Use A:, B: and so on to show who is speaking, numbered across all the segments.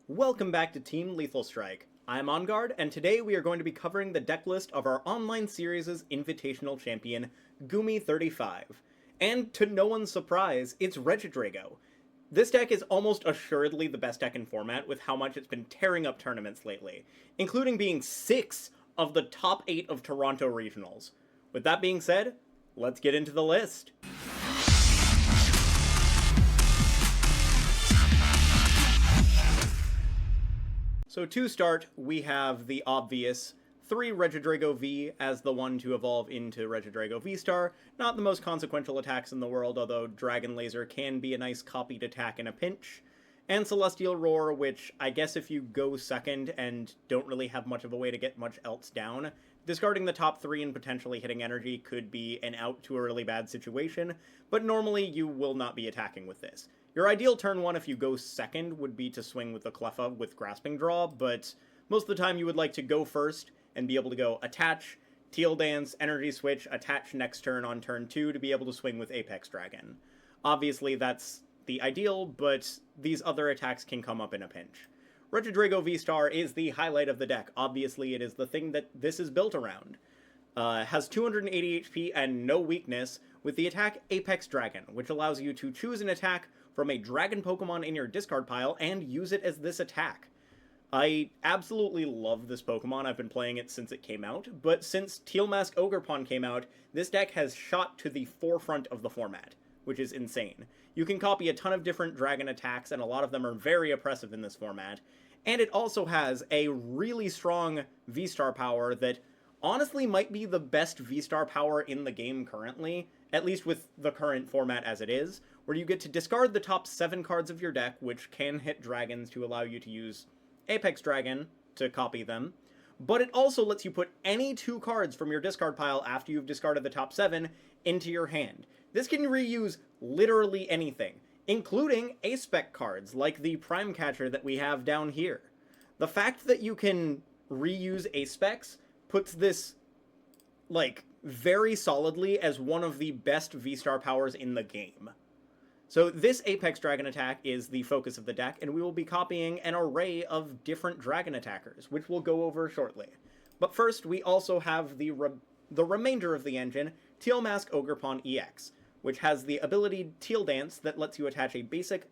A: Welcome back to Team Lethal Strike. I'm OnGaard, and today we are going to be covering the deck list of our online series' invitational champion, Gumi35. And to no one's surprise, it's Regidrago. This deck is almost assuredly the best deck in format with how much it's been tearing up tournaments lately, including being 6 of the top 8 of Toronto regionals. With that being said, let's get into the list. So to start, we have the obvious 3 Regidrago V as the one to evolve into Regidrago V-Star. Not the most consequential attacks in the world, although Dragon Laser can be a nice copied attack in a pinch. And Celestial Roar, which I guess if you go second and don't really have much of a way to get much else down, discarding the top 3 and potentially hitting energy could be an out to a really bad situation, but normally you will not be attacking with this. Your ideal turn 1 if you go second would be to swing with the Cleffa with Grasping Draw, but most of the time you would like to go first and be able to go attach, Teal Dance, Energy Switch, attach next turn on turn 2 to be able to swing with Apex Dragon. Obviously that's the ideal, but these other attacks can come up in a pinch. Regidrago V-Star is the highlight of the deck. Obviously it is the thing that this is built around. Has 280 HP and no weakness, with the attack Apex Dragon, which allows you to choose an attack from a dragon Pokemon in your discard pile and use it as this attack. I absolutely love this Pokemon. I've been playing it since it came out, but since Teal Mask Ogerpon came out, this deck has shot to the forefront of the format, which is insane. You can copy a ton of different dragon attacks, and a lot of them are very oppressive in this format, and it also has a really strong V-Star power that honestly might be the best V-Star power in the game currently, at least with the current format as it is, where you get to discard the top 7 cards of your deck, which can hit dragons to allow you to use Apex Dragon to copy them, but it also lets you put any 2 cards from your discard pile after you've discarded the top 7 into your hand. This can reuse literally anything, including A-Spec cards like the Prime Catcher that we have down here. The fact that you can reuse A-Specs puts this, like, very solidly as one of the best V-Star powers in the game. So this Apex Dragon attack is the focus of the deck, and we will be copying an array of different dragon attackers, which we'll go over shortly. But first, we also have the remainder of the engine, Teal Mask Ogerpon EX, which has the ability Teal Dance that lets you attach a basic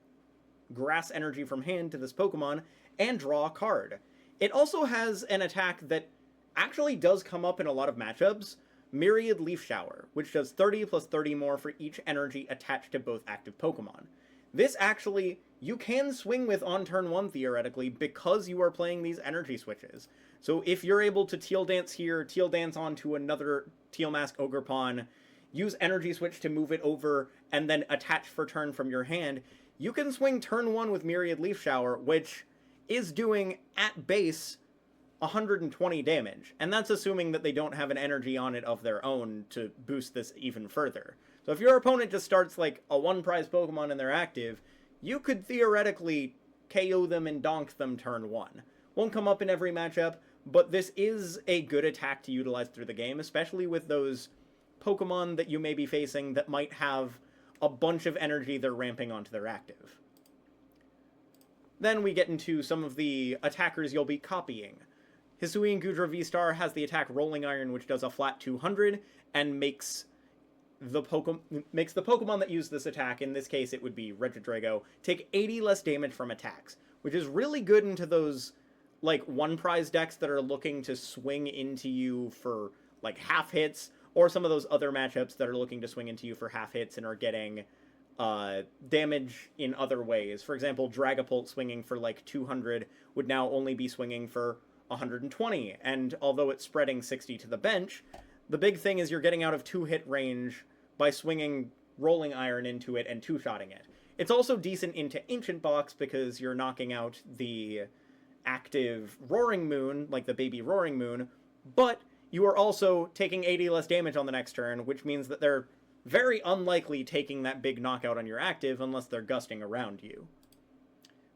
A: grass energy from hand to this Pokemon and draw a card. It also has an attack that actually does come up in a lot of matchups, Myriad Leaf Shower, which does 30 plus 30 more for each energy attached to both active Pokemon. This actually, you can swing with on turn 1 theoretically because you are playing these energy switches. So if you're able to Teal Dance here, Teal Dance onto another Teal Mask Ogerpon, use Energy Switch to move it over, and then attach for turn from your hand, you can swing turn 1 with Myriad Leaf Shower, which is doing, at base, 120 damage, and that's assuming that they don't have an energy on it of their own to boost this even further. So if your opponent just starts like a 1-prize Pokemon and they're active, you could theoretically KO them and donk them turn 1. Won't come up in every matchup, but this is a good attack to utilize through the game, especially with those Pokemon that you may be facing that might have a bunch of energy they're ramping onto their active. Then we get into some of the attackers you'll be copying. Hisuian Goodra V-Star has the attack Rolling Iron, which does a flat 200, and makes the Pokemon that use this attack, in this case it would be Regidrago, take 80 less damage from attacks, which is really good into those, like, 1-prize decks that are looking to swing into you for, like, half hits, or some of those other matchups that are looking to swing into you for half hits and are getting damage in other ways. For example, Dragapult swinging for, like, 200 would now only be swinging for 120, and although it's spreading 60 to the bench, the big thing is you're getting out of 2-hit range by swinging Rolling Iron into it and 2-shotting it. It's also decent into Ancient Box because you're knocking out the active Roaring Moon, like the baby Roaring Moon, but you are also taking 80 less damage on the next turn, which means that they're very unlikely taking that big knockout on your active unless they're gusting around you.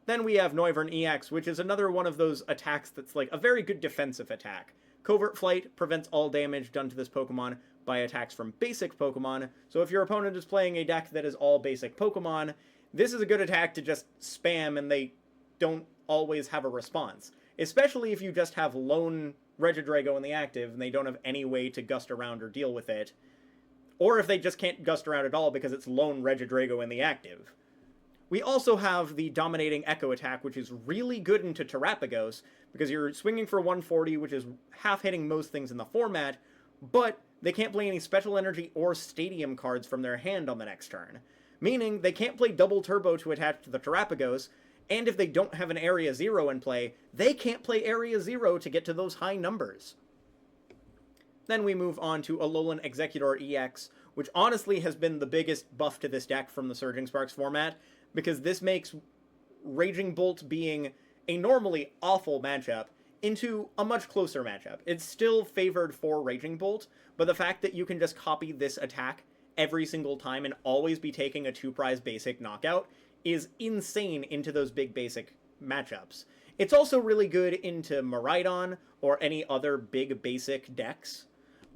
A: Then we have Noivern EX, which is another one of those attacks that's like a very good defensive attack. Covert Flight prevents all damage done to this Pokemon by attacks from basic Pokemon, so if your opponent is playing a deck that is all basic Pokemon, this is a good attack to just spam and they don't always have a response, especially if you just have lone Regidrago in the active and they don't have any way to gust around or deal with it, or if they just can't gust around at all because it's lone Regidrago in the active. We also have the Dominating Echo attack, which is really good into Terrapagos, because you're swinging for 140, which is half hitting most things in the format, but they can't play any special energy or stadium cards from their hand on the next turn. Meaning, they can't play double turbo to attach to the Terrapagos, and if they don't have an Area 0 in play, they can't play Area 0 to get to those high numbers. Then we move on to Alolan Executor EX, which honestly has been the biggest buff to this deck from the Surging Sparks format, because this makes Raging Bolt being a normally awful matchup into a much closer matchup. It's still favored for Raging Bolt, but the fact that you can just copy this attack every single time and always be taking a 2-prize basic knockout is insane into those big basic matchups. It's also really good into Miraidon or any other big basic decks,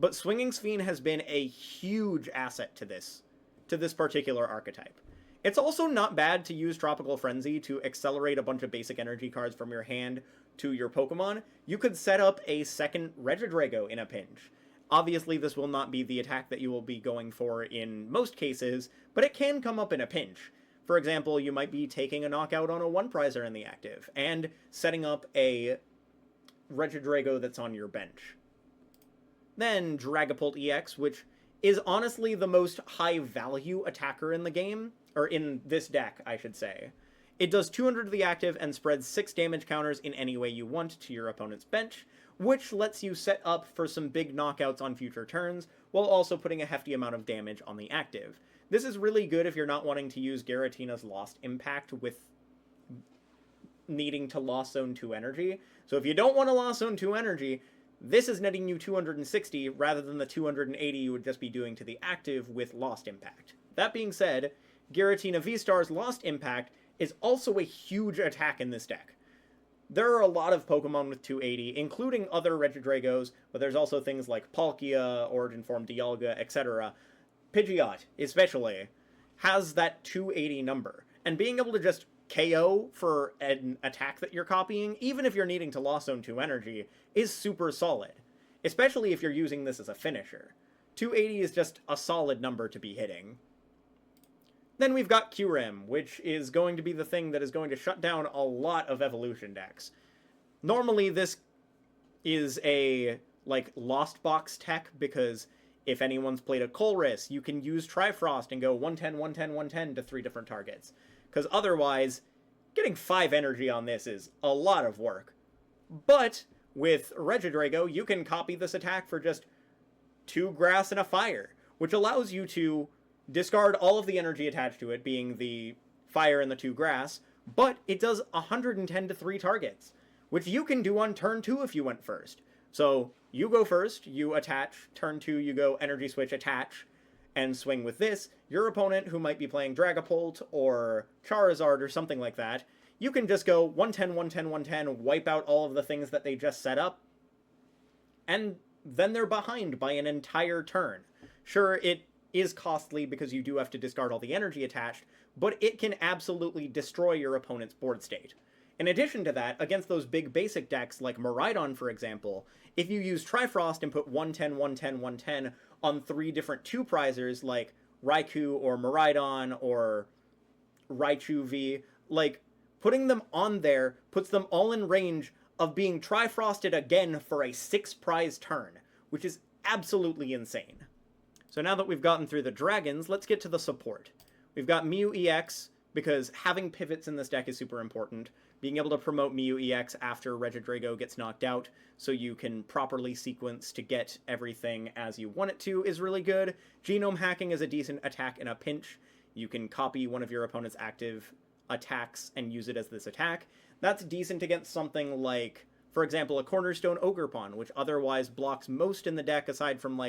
A: but Swinging Sphene has been a huge asset to this particular archetype. It's also not bad to use Tropical Frenzy to accelerate a bunch of basic energy cards from your hand to your Pokemon. You could set up a second Regidrago in a pinch. Obviously, this will not be the attack that you will be going for in most cases, but it can come up in a pinch. For example, you might be taking a knockout on a 1-prizer in the active, and setting up a Regidrago that's on your bench. Then Dragapult EX, which is honestly the most high-value attacker in the game, or in this deck, I should say. It does 200 to the active and spreads 6 damage counters in any way you want to your opponent's bench, which lets you set up for some big knockouts on future turns, while also putting a hefty amount of damage on the active. This is really good if you're not wanting to use Giratina's Lost Impact with needing to Lost Zone 2 energy. So if you don't want to Lost Zone 2 energy, this is netting you 260 rather than the 280 you would just be doing to the active with Lost Impact. That being said, Giratina V-Star's Lost Impact is also a huge attack in this deck. There are a lot of Pokemon with 280, including other Regidragos, but there's also things like Palkia, Origin Form Dialga, etc. Pidgeot, especially, has that 280 number, and being able to just KO for an attack that you're copying, even if you're needing to Lost Zone 2 energy, is super solid, especially if you're using this as a finisher. 280 is just a solid number to be hitting. Then we've got Kyurem, which is going to be the thing that is going to shut down a lot of evolution decks. Normally this is a, Lost Box tech, because if anyone's played a Colress, you can use Trifrost and go 110, 110, 110 to 3 different targets. Because otherwise, getting 5 energy on this is a lot of work. But with Regidrago, you can copy this attack for just 2 grass and a fire, which allows you to discard all of the energy attached to it, being the fire and the 2 grass, but it does 110 to 3 targets, which you can do on turn 2 if you went first. So you go first, you attach, turn 2 you go energy switch, attach, and swing with this. Your opponent, who might be playing Dragapult or Charizard or something like that, you can just go 110, 110, 110, wipe out all of the things that they just set up, and then they're behind by an entire turn. Sure, it is costly because you do have to discard all the energy attached, but it can absolutely destroy your opponent's board state. In addition to that, against those big basic decks like Miraidon, for example, if you use Trifrost and put 110, 110, 110 on 3 different 2-prizers like Raikou or Miraidon or Raichu V, putting them on there puts them all in range of being Trifrosted again for a 6-prize turn, which is absolutely insane. So now that we've gotten through the dragons, let's get to the support. We've got Mew EX, because having pivots in this deck is super important. Being able to promote Mew EX after Regidrago gets knocked out, so you can properly sequence to get everything as you want it to, is really good. Genome hacking is a decent attack in a pinch. You can copy one of your opponent's active attacks and use it as this attack. That's decent against something like, for example, a Cornerstone Ogerpon, which otherwise blocks most in the deck aside from,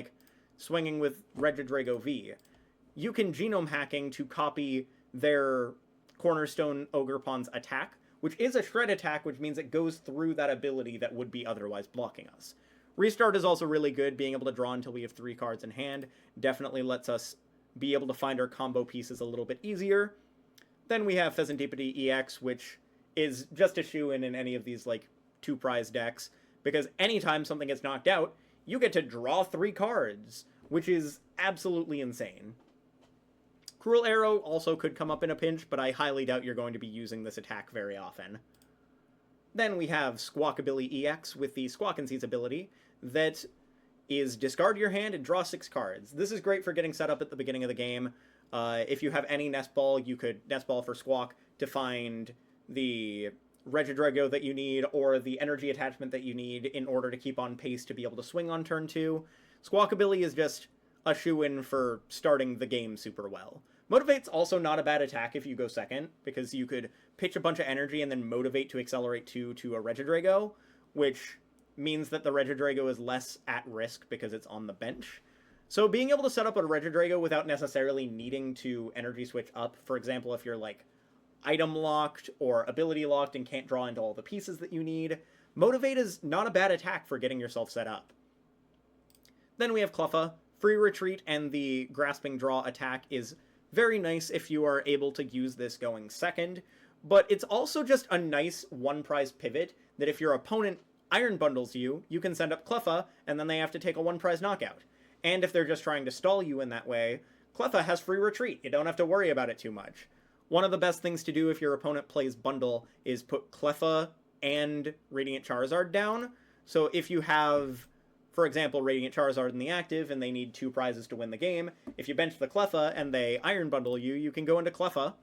A: swinging with Regidrago V. You can genome hacking to copy their Cornerstone Ogerpon's attack, which is a shred attack, which means it goes through that ability that would be otherwise blocking us. Restart is also really good. Being able to draw until we have 3 cards in hand definitely lets us be able to find our combo pieces a little bit easier. Then we have Pheasantipede EX, which is just a shoo-in in any of these, like, 2-prize decks, because anytime something gets knocked out, you get to draw 3 cards, which is absolutely insane. Cruel Arrow also could come up in a pinch, but I highly doubt you're going to be using this attack very often. Then we have Squawkabilly EX with the Squawk and Seize ability that is discard your hand and draw 6 cards. This is great for getting set up at the beginning of the game. If you have any Nest Ball, you could Nest Ball for Squawk to find the Regidrago that you need, or the energy attachment that you need in order to keep on pace to be able to swing on turn 2. Squawkabilly is just a shoo-in for starting the game super well. Motivate's also not a bad attack if you go second, because you could pitch a bunch of energy and then Motivate to accelerate 2 to a Regidrago, which means that the Regidrago is less at risk because it's on the bench. So being able to set up a Regidrago without necessarily needing to energy switch up, for example, if you're like item locked or ability locked and can't draw into all the pieces that you need, Motivate is not a bad attack for getting yourself set up. Then we have Cluffa. Free Retreat and the Grasping Draw attack is very nice if you are able to use this going second, but it's also just a nice 1-prize pivot that if your opponent Iron Bundles you, you can send up Cluffa, and then they have to take a 1-prize knockout. And if they're just trying to stall you in that way, Cluffa has Free Retreat. You don't have to worry about it too much. One of the best things to do if your opponent plays Bundle is put Cleffa and Radiant Charizard down. So if you have, for example, Radiant Charizard in the active and they need 2 prizes to win the game, if you bench the Cleffa and they Iron Bundle you, you can go into Cleffa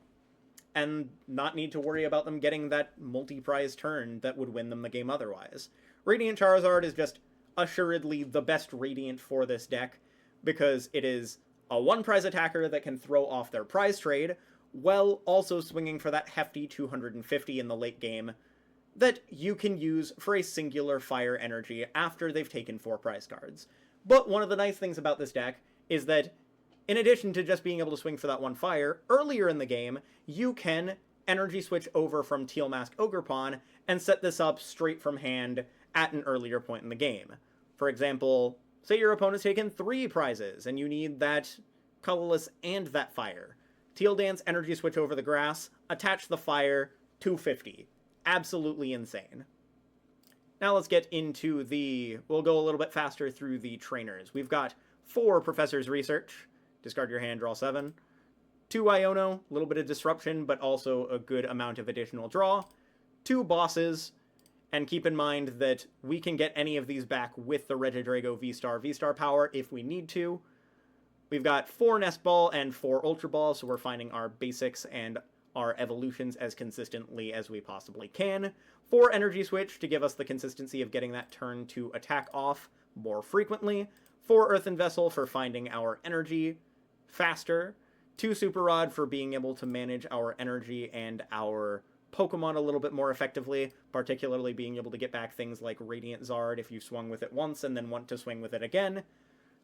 A: and not need to worry about them getting that multi-prize turn that would win them the game otherwise. Radiant Charizard is just assuredly the best Radiant for this deck, because it is a 1-prize attacker that can throw off their prize trade, while also swinging for that hefty 250 in the late game that you can use for a singular fire energy after they've taken 4 prize cards. But one of the nice things about this deck is that in addition to just being able to swing for that 1 fire, earlier in the game, you can energy switch over from Teal Mask Ogerpon and set this up straight from hand at an earlier point in the game. For example, say your opponent's taken 3 prizes and you need that Colorless and that fire. Teal Dance, energy switch over the grass, attach the fire, 250. Absolutely insane. Now let's get into we'll go a little bit faster through the trainers. We've got 4 Professor's Research. Discard your hand, draw 7. 2 Iono, a little bit of disruption, but also a good amount of additional draw. 2 Bosses, and keep in mind that we can get any of these back with the Regidrago V-Star power if we need to. We've got 4 Nest Ball and 4 Ultra Ball, so we're finding our basics and our evolutions as consistently as we possibly can. 4 Energy Switch to give us the consistency of getting that turn to attack off more frequently. 4 Earthen Vessel for finding our energy faster. 2 Super Rod for being able to manage our energy and our Pokemon a little bit more effectively, particularly being able to get back things like Radiant Zard if you swung with it once and then want to swing with it again.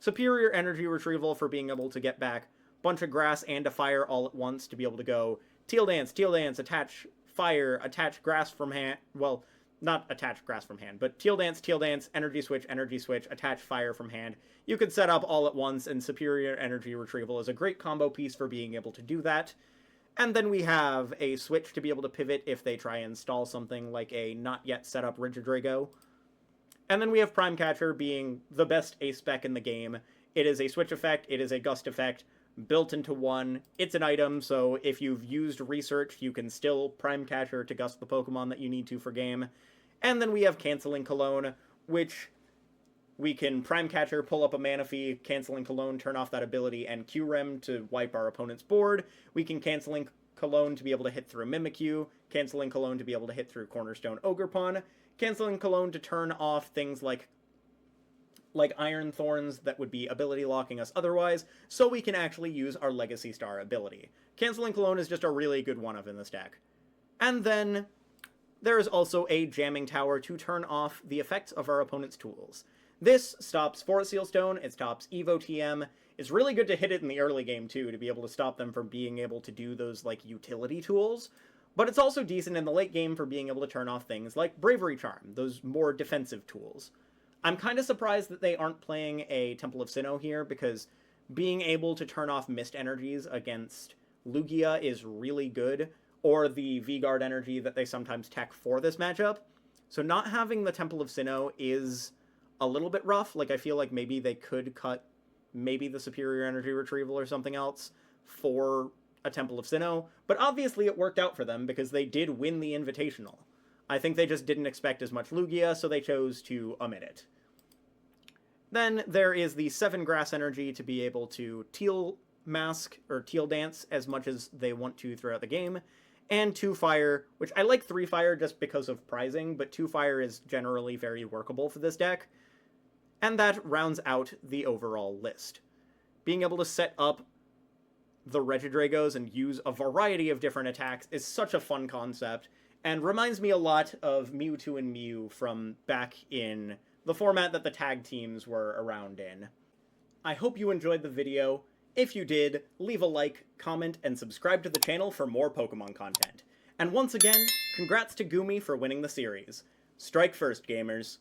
A: Superior Energy Retrieval for being able to get back a bunch of grass and a fire all at once to be able to go Teal Dance, attach fire, attach grass from hand, well, not attach grass from hand, but Teal Dance, energy switch, attach fire from hand. You could set up all at once, and Superior Energy Retrieval is a great combo piece for being able to do that. And then we have a switch to be able to pivot if they try and stall something like a not yet set up Regidrago. And then we have Prime Catcher being the best ace spec in the game. It is a switch effect, it is a gust effect, built into one. It's an item, so if you've used research, you can still Prime Catcher to gust the Pokemon that you need to for game. And then we have Canceling Cologne, which we can Prime Catcher, pull up a Manaphy, Canceling Cologne, turn off that ability, and Q-Rem to wipe our opponent's board. We can Canceling Cologne to be able to hit through Mimikyu, Canceling Cologne to be able to hit through Cornerstone Ogerpon, Canceling Cologne to turn off things like Iron Thorns that would be ability locking us otherwise, so we can actually use our Legacy Star ability. Canceling Cologne is just a really good one-of in this deck. And then there is also a Jamming Tower to turn off the effects of our opponent's tools. This stops Forest Seal Stone, it stops Evo TM. It's really good to hit it in the early game too, to be able to stop them from being able to do those utility tools. But it's also decent in the late game for being able to turn off things like Bravery Charm, those more defensive tools. I'm kind of surprised that they aren't playing a Temple of Sinnoh here, because being able to turn off Mist Energies against Lugia is really good. or the V-Guard energy that they sometimes tech for this matchup. So not having the Temple of Sinnoh is a little bit rough. Like, I feel like maybe they could cut maybe the Superior Energy Retrieval or something else for a Temple of Sinnoh, but obviously it worked out for them because they did win the Invitational. I think they just didn't expect as much Lugia, so they chose to omit it. Then there is the 7 grass energy to be able to teal mask or teal dance as much as they want to throughout the game, and 2 fire, which I like 3 fire just because of prizing, but 2 fire is generally very workable for this deck. And that rounds out the overall list. Being able to set up the Regidragos and use a variety of different attacks is such a fun concept, and reminds me a lot of Mewtwo and Mew from back in the format that the tag teams were around in. I hope you enjoyed the video. If you did, leave a like, comment, and subscribe to the channel for more Pokemon content. And once again, congrats to Gumi for winning the series. Strike first, gamers.